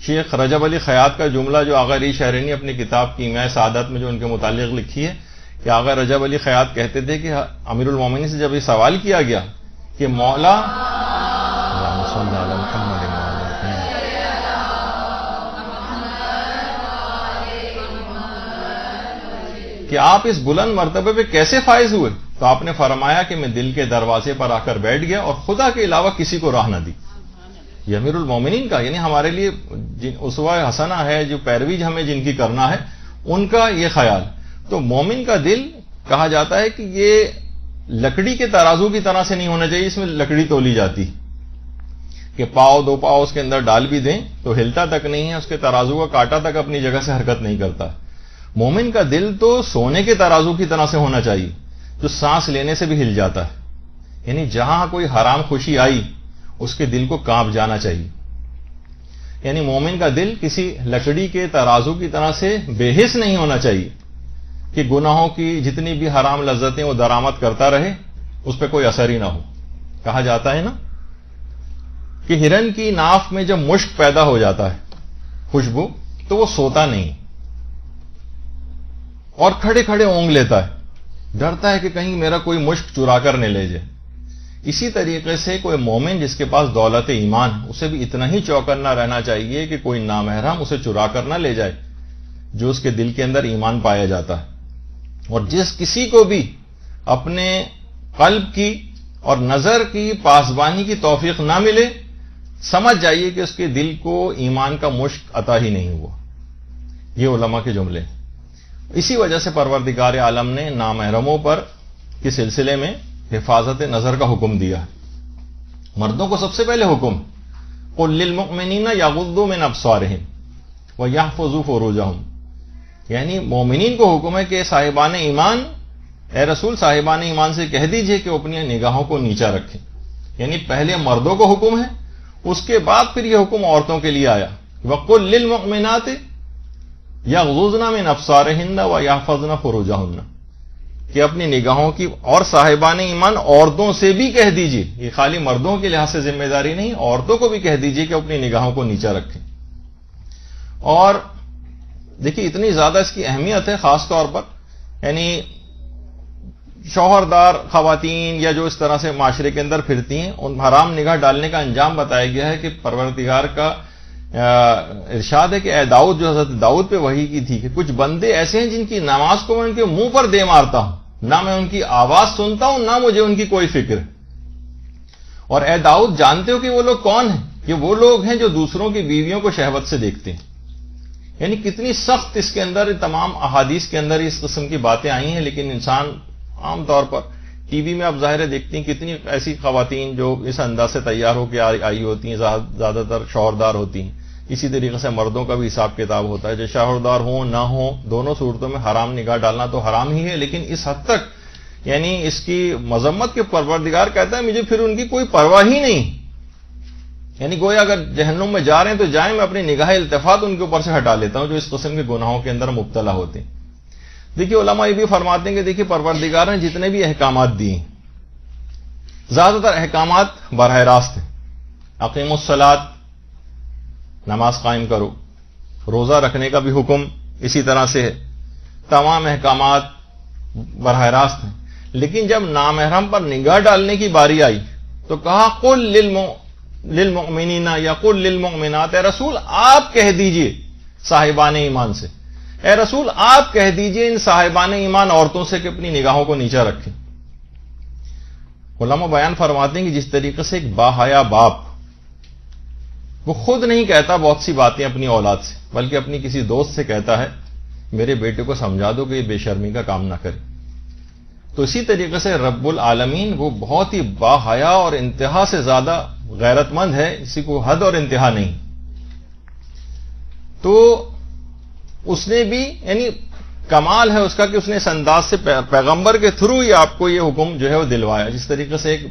شیخ رجب علی خیاط کا جملہ جو آغا علی شہرینی اپنی کتاب کیمیائے سعادت میں جو ان کے متعلق لکھی ہے کہ آغا رجب علی خیاط کہتے تھے کہ امیر المومنین سے جب یہ سوال کیا گیا کہ مولا کہ آپ اس بلند مرتبے پہ کیسے فائز ہوئے، تو آپ نے فرمایا کہ میں دل کے دروازے پر آ کر بیٹھ گیا اور خدا کے علاوہ کسی کو راہ نہ دی. یہ امیر المومنین کا، یعنی ہمارے لیے اسوہ حسنہ ہے، جو پیروی ہمیں جن کی کرنا ہے، ان کا یہ خیال. تو مومن کا دل کہا جاتا ہے کہ یہ لکڑی کے ترازو کی طرح سے نہیں ہونا چاہیے، اس میں لکڑی تولی جاتی کہ پاؤ دو پاؤ اس کے اندر ڈال بھی دیں تو ہلتا تک نہیں ہے، اس کے ترازو کا کانٹا تک اپنی جگہ سے حرکت نہیں کرتا. مومن کا دل تو سونے کے ترازو کی طرح سے ہونا چاہیے جو سانس لینے سے بھی ہل جاتا ہے، یعنی جہاں کوئی حرام خوشی آئی اس کے دل کو کانپ جانا چاہیے. یعنی مومن کا دل کسی لکڑی کے ترازو کی طرح سے بے حس نہیں ہونا چاہیے کہ گناہوں کی جتنی بھی حرام لذتیں وہ درآمد کرتا رہے، اس پہ کوئی اثر ہی نہ ہو. کہا جاتا ہے نا کہ ہرن کی ناف میں جب مشک پیدا ہو جاتا ہے، خوشبو، تو وہ سوتا نہیں اور کھڑے کھڑے اونگ لیتا ہے، ڈرتا ہے کہ کہیں میرا کوئی مشک چرا کر نہ لے جائے. اسی طریقے سے کوئی مومن جس کے پاس دولت ایمان، اسے بھی اتنا ہی چوکنا رہنا چاہیے کہ کوئی نامحرم اسے چرا کر نہ لے جائے جو اس کے دل کے اندر ایمان پایا جاتا ہے. اور جس کسی کو بھی اپنے قلب کی اور نظر کی پاسبانی کی توفیق نہ ملے، سمجھ جائیے کہ اس کے دل کو ایمان کا مشک عطا ہی نہیں ہوا. یہ علماء کے جملے. اسی وجہ سے پروردگار عالم نے نامحرموں پر کے سلسلے میں حفاظت نظر کا حکم دیا. مردوں کو سب سے پہلے حکم قل للمؤمنین یغضوا من ابصارهم ویحفظوا فروجهم، یعنی مومنین کو حکم ہے کہ صاحبان ایمان، اے رسول صاحبان ایمان سے کہہ دیجئے کہ وہ اپنی نگاہوں کو نیچا رکھیں. یعنی پہلے مردوں کو حکم ہے، اس کے بعد پھر یہ حکم عورتوں کے لیے آیا وقل للمؤمنات یغضضن من ابصارهن ویحفظن فروجهن، کہ اپنی نگاہوں کی، اور صاحبان ایمان عورتوں سے بھی کہہ دیجئے، یہ خالی مردوں کے لحاظ سے ذمہ داری نہیں، عورتوں کو بھی کہہ دیجئے کہ اپنی نگاہوں کو نیچا رکھیں. اور دیکھیے اتنی زیادہ اس کی اہمیت ہے، خاص طور پر یعنی شوہردار خواتین یا جو اس طرح سے معاشرے کے اندر پھرتی ہیں، ان حرام نگاہ ڈالنے کا انجام بتایا گیا ہے کہ پروردگار کا ارشاد ہے کہ اے داؤد، جو حضرت داؤد پہ وحی کی تھی کہ کچھ بندے ایسے ہیں جن کی نماز کو میں ان کے منہ پر دے مارتا ہوں، نہ میں ان کی آواز سنتا ہوں، نہ مجھے ان کی کوئی فکر. اور اے داؤد جانتے ہو کہ وہ لوگ کون ہیں؟ کہ وہ لوگ ہیں جو دوسروں کی بیویوں کو شہوت سے دیکھتے ہیں. یعنی کتنی سخت اس کے اندر تمام احادیث کے اندر اس قسم کی باتیں آئی ہیں، لیکن انسان عام طور پر ٹی وی میں آپ ظاہر دیکھتی ہیں کتنی ایسی خواتین جو اس انداز سے تیار ہو کے آئی ہوتی ہیں، زیادہ تر شوہردار ہوتی ہیں. اسی طریقے سے مردوں کا بھی حساب کتاب ہوتا ہے، جو شوہردار ہوں نہ ہوں، دونوں صورتوں میں حرام نگاہ ڈالنا تو حرام ہی ہے، لیکن اس حد تک یعنی اس کی مذمت کے پروردگار کہتا ہے مجھے پھر ان کی کوئی پرواہ ہی نہیں. یعنی گویا اگر جہنم میں جا رہے ہیں تو جائیں، میں اپنی نگاہ التفات ان کے اوپر سے ہٹا لیتا ہوں جو اس قسم کے گناہوں کے اندر مبتلا ہوتے ہیں. دیکھیے علماء یہ بھی فرماتے ہیں کہ دیکھیے پروردگار نے جتنے بھی احکامات دیے، زیادہ تر احکامات براہ راست ہیں. اقیموا الصلاۃ، نماز قائم کرو. روزہ رکھنے کا بھی حکم اسی طرح سے ہے. تمام احکامات براہ راست ہیں. لیکن جب نامحرم پر نگاہ ڈالنے کی باری آئی تو کہا قل للمؤمنین یا قل للمؤمنات، اے رسول آپ کہہ دیجئے صاحبان ایمان سے، اے رسول آپ کہہ دیجئے ان صاحبان ایمان عورتوں سے کہ اپنی نگاہوں کو نیچا رکھیں. علماء بیان فرماتے ہیں کہ جس طریقے سے ایک باحیا باپ وہ خود نہیں کہتا بہت سی باتیں اپنی اولاد سے، بلکہ اپنی کسی دوست سے کہتا ہے میرے بیٹے کو سمجھا دو کہ یہ بے شرمی کا کام نہ کرے، تو اسی طریقے سے رب العالمین وہ بہت ہی باحیا اور انتہا سے زیادہ غیرت مند ہے، کسی کو حد اور انتہا نہیں. تو اس نے بھی یعنی کمال ہے اس کا کہ اس نے اس انداز سے پیغمبر کے تھرو ہی آپ کو یہ حکم جو ہے وہ دلوایا. جس طریقے سے ایک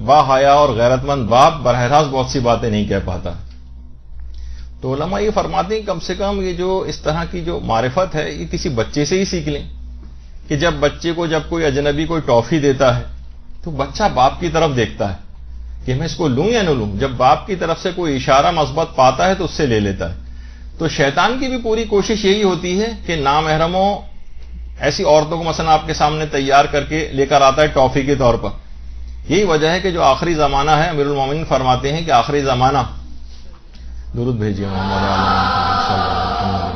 باحیا اور غیرت مند باپ براہ راست بہت سی باتیں نہیں کہہ پاتا. تو علماء یہ فرماتے ہیں کم سے کم یہ جو اس طرح کی جو معرفت ہے یہ کسی بچے سے ہی سیکھ لیں کہ جب بچے کو جب کوئی اجنبی کوئی ٹافی دیتا ہے تو بچہ باپ کی طرف دیکھتا ہے کہ میں اس کو لوں یا نہ لوں. جب باپ کی طرف سے کوئی اشارہ مثبت پاتا ہے تو اس سے لے لیتا ہے. تو شیطان کی بھی پوری کوشش یہی ہوتی ہے کہ نامحرموں ایسی عورتوں کو مثلا آپ کے سامنے تیار کر کے لے کر آتا ہے ٹافی کے طور پر. یہی وجہ ہے کہ جو آخری زمانہ ہے، امیر المومنین فرماتے ہیں کہ آخری زمانہ، درود بھیجیے محمد صلی اللہ علیہ وسلم،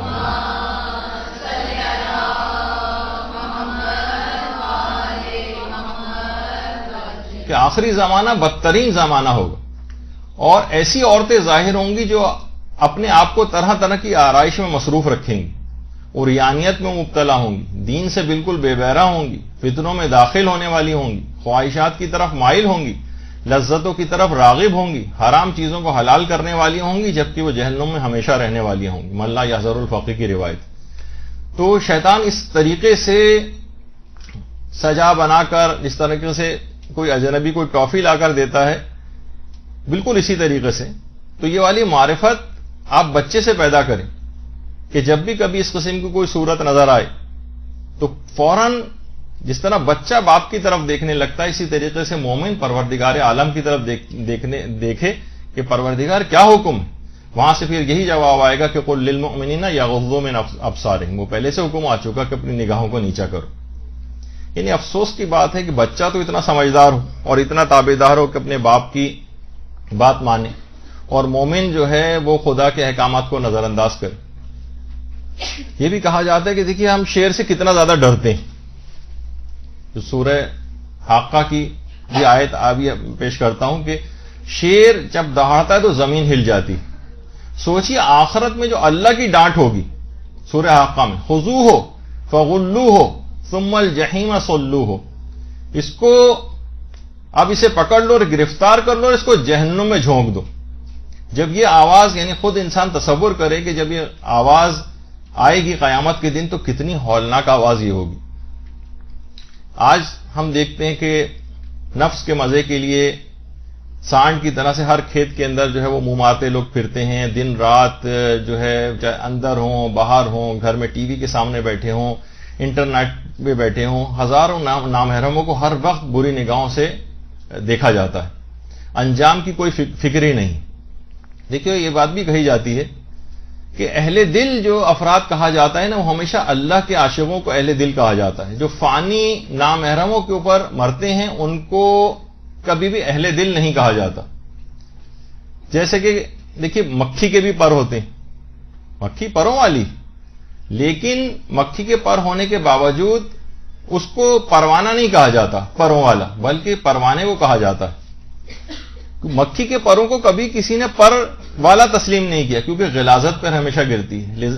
کہ آخری زمانہ بدترین زمانہ ہوگا اور ایسی عورتیں ظاہر ہوں گی جو اپنے آپ کو طرح طرح کی آرائش میں مصروف رکھیں گی، عریانیت میں مبتلا ہوں گی، دین سے بالکل بے بہرہ ہوں گی، فتنوں میں داخل ہونے والی ہوں گی، خواہشات کی طرف مائل ہوں گی، لذتوں کی طرف راغب ہوں گی، حرام چیزوں کو حلال کرنے والی ہوں گی، جبکہ وہ جہنم میں ہمیشہ رہنے والی ہوں گی. ملا یحذر الفقی کی روایت. تو شیطان اس طریقے سے سجا بنا کر، جس طریقے سے کوئی اجنبی کوئی ٹافی لا کر دیتا ہے، بالکل اسی طریقے سے. تو یہ والی معرفت آپ بچے سے پیدا کریں کہ جب بھی کبھی اس قسم کی کوئی صورت نظر آئے تو فوراً جس طرح بچہ باپ کی طرف دیکھنے لگتا ہے، اسی طریقے سے مومن پروردگار عالم کی طرف دیکھے کہ پروردگار کیا حکم ہے. وہاں سے پھر یہی جواب آئے گا کہ قل للمؤمنین یغضوا من ابصارہم. وہ پہلے سے حکم آ چکا کہ اپنی نگاہوں کو نیچا کرو. یعنی افسوس کی بات ہے کہ بچہ تو اتنا سمجھدار ہو اور اتنا تابعدار ہو کہ اپنے باپ کی بات مانے، اور مومن جو ہے وہ خدا کے احکامات کو نظر انداز کرے. یہ بھی کہا جاتا ہے کہ دیکھیے ہم شیر سے کتنا زیادہ ڈرتے ہیں. جو سورہ حاقہ کی یہ آیت ابھی پیش کرتا ہوں کہ شیر جب دہاڑتا ہے تو زمین ہل جاتی. سوچیے آخرت میں جو اللہ کی ڈانٹ ہوگی سورہ حاقہ میں، خذوہ فغلوہ ثم الجحیم صلوہ. اس کو اب اسے پکڑ لو اور گرفتار کر لو اور اس کو جہنم میں جھونک دو. جب یہ آواز، یعنی خود انسان تصور کرے کہ جب یہ آواز آئے گی قیامت کے دن تو کتنی ہولناک آواز یہ ہوگی. آج ہم دیکھتے ہیں کہ نفس کے مزے کے لیے سانڈ کی طرح سے ہر کھیت کے اندر جو ہے وہ منہ مارتے لوگ پھرتے ہیں، دن رات جو ہے چاہے اندر ہوں باہر ہوں، گھر میں ٹی وی کے سامنے بیٹھے ہوں، انٹرنیٹ پہ بیٹھے ہوں، ہزاروں نامحرموں کو ہر وقت بری نگاہوں سے دیکھا جاتا ہے. انجام کی کوئی فکر ہی نہیں. دیکھیے یہ بات بھی کہی جاتی ہے کہ اہل دل جو افراد کہا جاتا ہے نا، وہ ہمیشہ اللہ کے عاشقوں کو اہل دل کہا جاتا ہے. جو فانی نامحرموں کے اوپر مرتے ہیں ان کو کبھی بھی اہل دل نہیں کہا جاتا. جیسے کہ دیکھیے مکھی کے بھی پر ہوتے ہیں، مکھی پروں والی، لیکن مکھی کے پر ہونے کے باوجود اس کو پروانہ نہیں کہا جاتا پروں والا، بلکہ پروانے کو کہا جاتا ہے. مکھی کے پروں کو کبھی کسی نے پر والا تسلیم نہیں کیا کیونکہ غلاظت پر ہمیشہ گرتی ہے،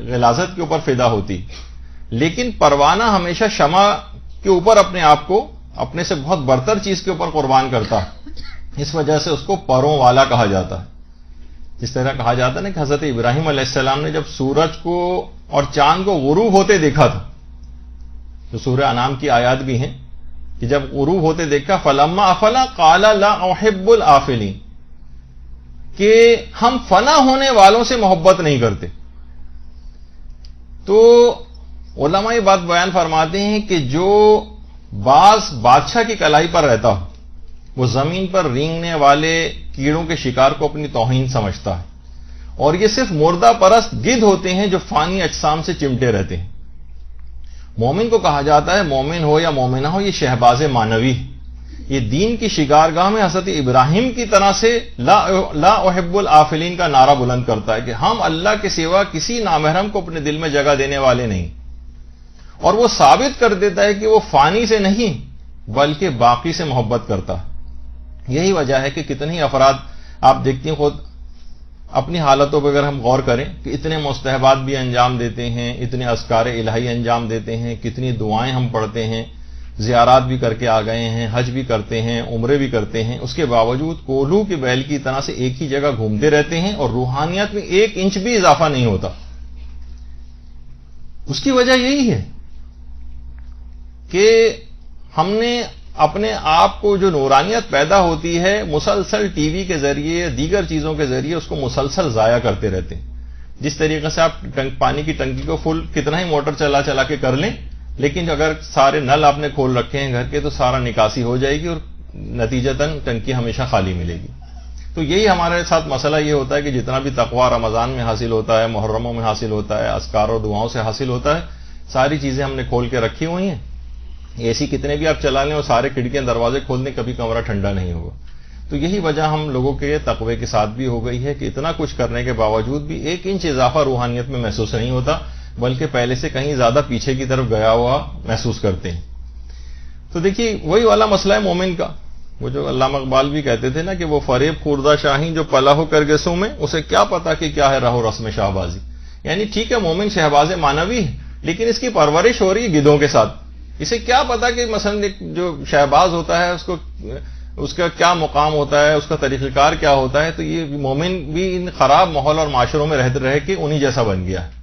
غلاظت کے اوپر فدا ہوتی. لیکن پروانہ ہمیشہ شمع کے اوپر اپنے آپ کو اپنے سے بہت برتر چیز کے اوپر قربان کرتا ہے، اس وجہ سے اس کو پروں والا کہا جاتا ہے. جس طرح کہا جاتا ہے نا کہ حضرت ابراہیم علیہ السلام نے جب سورج کو اور چاند کو غروب ہوتے دیکھا تھا، جو سورہ انعام کی آیات بھی ہیں کہ جب غروب ہوتے دیکھا فلما افلا قال لا احب الافلین، کہ ہم فنا ہونے والوں سے محبت نہیں کرتے. تو علماء یہ بات بیان فرماتے ہیں کہ جو باز بادشاہ کی کلائی پر رہتا ہو وہ زمین پر رینگنے والے کیڑوں کے شکار کو اپنی توہین سمجھتا ہے، اور یہ صرف مردہ پرست گدھ ہوتے ہیں جو فانی اجسام سے چمٹے رہتے ہیں. مومن کو کہا جاتا ہے، مومن ہو یا مومنہ ہو، یہ شہباز معنوی، یہ دین کی شکارگاہ میں حضرت ابراہیم کی طرح سے لا احب الافلین کا نعرہ بلند کرتا ہے کہ ہم اللہ کے سوا کسی نامحرم کو اپنے دل میں جگہ دینے والے نہیں. اور وہ ثابت کر دیتا ہے کہ وہ فانی سے نہیں بلکہ باقی سے محبت کرتا ہے. یہی وجہ ہے کہ کتنی افراد آپ دیکھتی ہیں، خود اپنی حالتوں پہ اگر ہم غور کریں کہ اتنے مستحبات بھی انجام دیتے ہیں، اتنے اذکار الہی انجام دیتے ہیں، کتنی دعائیں ہم پڑھتے ہیں، زیارات بھی کر کے آ گئے ہیں، حج بھی کرتے ہیں، عمرے بھی کرتے ہیں، اس کے باوجود کولو کی بیل کی طرح سے ایک ہی جگہ گھومتے رہتے ہیں اور روحانیت میں 1 انچ بھی اضافہ نہیں ہوتا. اس کی وجہ یہی ہے کہ ہم نے اپنے آپ کو جو نورانیت پیدا ہوتی ہے مسلسل ٹی وی کے ذریعے، دیگر چیزوں کے ذریعے اس کو مسلسل ضائع کرتے رہتے ہیں. جس طریقے سے آپ پانی کی ٹنکی کو فل کتنا ہی موٹر چلا چلا کے کر لیں، لیکن اگر سارے نل آپ نے کھول رکھے ہیں گھر کے تو سارا نکاسی ہو جائے گی اور نتیجتاً ٹنکی ہمیشہ خالی ملے گی. تو یہی ہمارے ساتھ مسئلہ یہ ہوتا ہے کہ جتنا بھی تقویٰ رمضان میں حاصل ہوتا ہے، محرموں میں حاصل ہوتا ہے، اذکار اور دعاؤں سے حاصل ہوتا ہے، ساری چیزیں ہم نے کھول کے رکھی ہوئی ہیں. اے سی کتنے بھی آپ چلا لیں اور سارے کھڑکیاں دروازے کھول دیں، کبھی کمرہ ٹھنڈا نہیں ہوگا. تو یہی وجہ ہم لوگوں کے تقوی کے ساتھ بھی ہو گئی ہے کہ اتنا کچھ کرنے کے باوجود بھی 1 انچ اضافہ روحانیت میں محسوس نہیں ہوتا، بلکہ پہلے سے کہیں زیادہ پیچھے کی طرف گیا ہوا محسوس کرتے ہیں. تو دیکھیے وہی والا مسئلہ ہے مومن کا، وہ جو علامہ اقبال بھی کہتے تھے نا کہ وہ فریب خوردہ شاہین جو پلا ہو کرگسوں میں، اسے کیا پتا کہ کیا ہے راہ و رسم شہبازی. یعنی ٹھیک ہے مومن شہباز معنوی ہے، لیکن اس کی پرورش ہو رہی ہے گدھوں کے ساتھ. اسے کیا پتا کہ مثلا جو شہباز ہوتا ہے اس کا کیا مقام ہوتا ہے، اس کا طریقہ کار کیا ہوتا ہے. تو یہ مومن بھی ان خراب ماحول اور معاشروں میں رہ کے انہی جیسا بن گیا ہے.